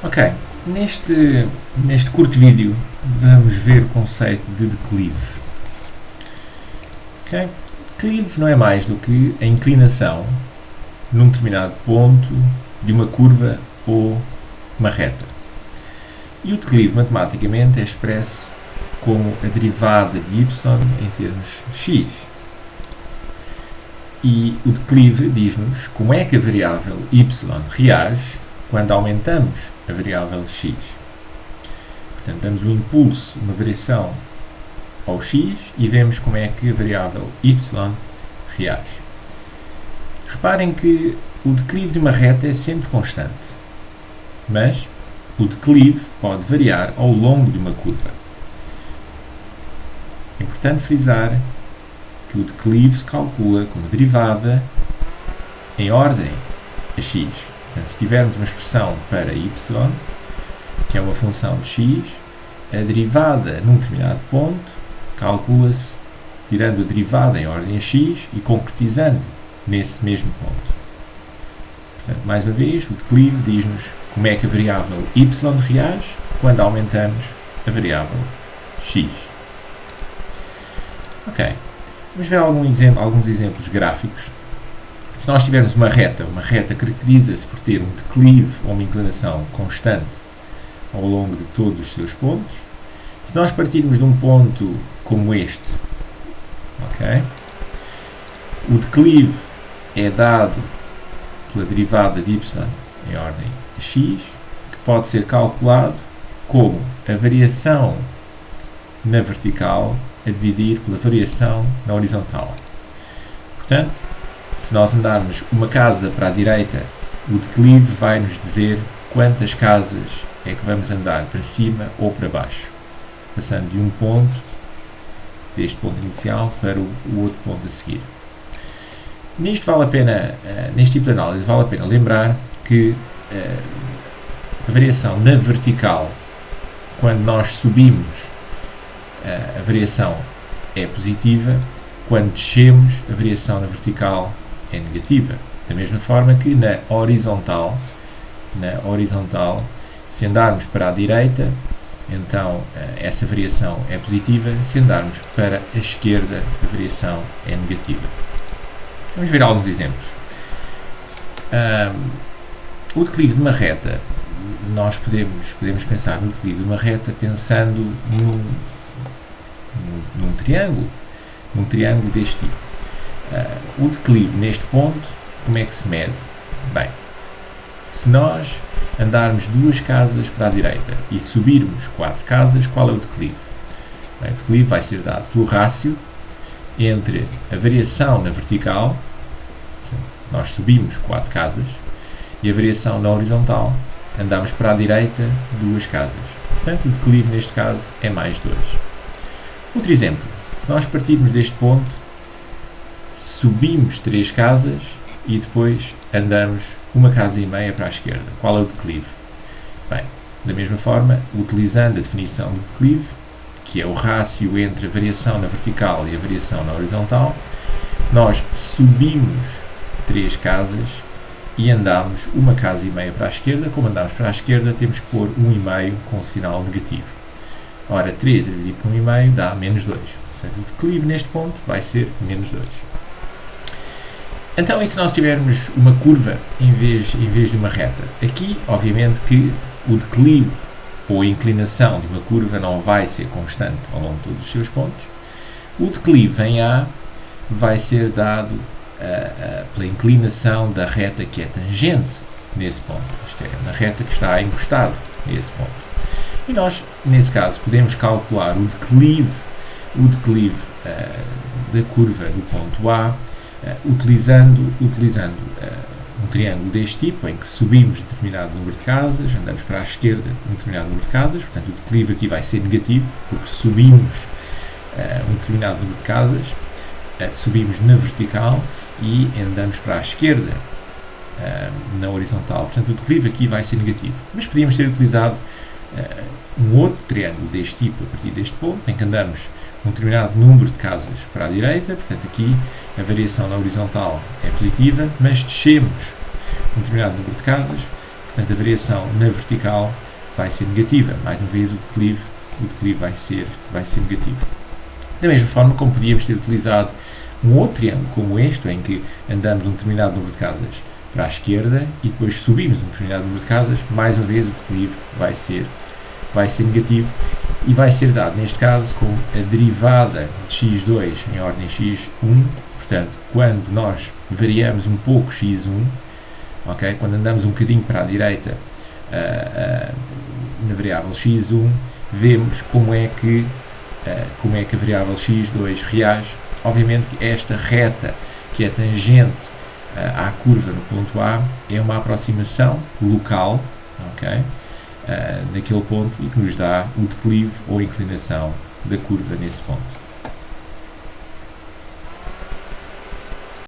Ok, neste curto vídeo vamos ver o conceito de declive. Ok? Declive não é mais do que a inclinação num determinado ponto de uma curva ou uma reta. E o declive matematicamente é expresso como a derivada de y em termos de x. E o declive diz-nos como é que a variável y reage quando aumentamos a variável x. Portanto, damos um impulso, uma variação ao x e vemos como é que a variável y reage. Reparem que o declive de uma reta é sempre constante, mas o declive pode variar ao longo de uma curva. É importante frisar que o declive se calcula como derivada em ordem a x. Portanto, se tivermos uma expressão para y, que é uma função de x, a derivada num determinado ponto calcula-se tirando a derivada em ordem a x e concretizando nesse mesmo ponto. Portanto, mais uma vez, o declive diz-nos como é que a variável y reage quando aumentamos a variável x. Ok, vamos ver alguns exemplos gráficos. Se nós tivermos uma reta caracteriza-se por ter um declive ou uma inclinação constante ao longo de todos os seus pontos. Se nós partirmos de um ponto como este, ok, o declive é dado pela derivada de y em ordem a x, que pode ser calculado como a variação na vertical a dividir pela variação na horizontal. Portanto, se nós andarmos uma casa para a direita, o declive vai nos dizer quantas casas é que vamos andar para cima ou para baixo, passando de um ponto, deste ponto inicial, para o outro ponto a seguir. Neste tipo de análise, vale a pena lembrar que a variação na vertical, quando nós subimos, a variação é positiva, quando descemos, a variação na vertical é negativa. Da mesma forma que na horizontal, se andarmos para a direita, então essa variação é positiva, se andarmos para a esquerda, a variação é negativa. Vamos ver alguns exemplos. O declive de uma reta, nós podemos pensar no declive de uma reta pensando num triângulo deste tipo. O declive neste ponto, como é que se mede? Bem, se nós andarmos 2 casas para a direita e subirmos 4 casas, qual é o declive? Bem, o declive vai ser dado pelo rácio entre a variação na vertical, nós subimos 4 casas, e a variação na horizontal, andamos para a direita 2 casas. Portanto, o declive neste caso é mais 2. Outro exemplo, se nós partirmos deste ponto, subimos 3 casas e depois andamos 1,5 casa para a esquerda. Qual é o declive? Bem, da mesma forma, utilizando a definição de declive, que é o rácio entre a variação na vertical e a variação na horizontal, nós subimos 3 casas e andamos 1,5 casa para a esquerda. Como andamos para a esquerda, temos que pôr 1,5 com sinal negativo. Ora, 3 a dividir por 1,5 dá menos 2. Portanto, o declive neste ponto vai ser menos 2. Então, e se nós tivermos uma curva em vez de uma reta? Aqui, obviamente, que o declive ou a inclinação de uma curva não vai ser constante ao longo de todos os seus pontos. O declive em A vai ser dado pela inclinação da reta que é tangente nesse ponto. Isto é, na reta que está encostado a esse ponto. E nós, nesse caso, podemos calcular o declive da curva do ponto A utilizando um triângulo deste tipo, em que subimos determinado número de casas, andamos para a esquerda um determinado número de casas, portanto o declive aqui vai ser negativo, porque subimos um determinado número de casas, subimos na vertical e andamos para a esquerda na horizontal, portanto o declive aqui vai ser negativo. Mas podíamos ter utilizado um outro triângulo deste tipo, a partir deste ponto, em que andamos um determinado número de casas para a direita, portanto aqui a variação na horizontal é positiva, mas descemos um determinado número de casas, Portanto, a variação na vertical vai ser negativa. Mais uma vez, o declive vai ser negativo. Da mesma forma como podíamos ter utilizado um outro triângulo como este, em que andamos um determinado número de casas para a esquerda e depois subimos um determinado número de casas, mais uma vez o declive vai ser negativo e vai ser dado, neste caso, como a derivada de x2 em ordem x1. Portanto, quando nós variamos um pouco x1, okay, quando andamos um bocadinho para a direita na variável x1, vemos como é que a variável x2 reage. Obviamente que esta reta que é tangente à curva no ponto A é uma aproximação local, okay, daquele ponto, e que nos dá o declive ou a inclinação da curva nesse ponto.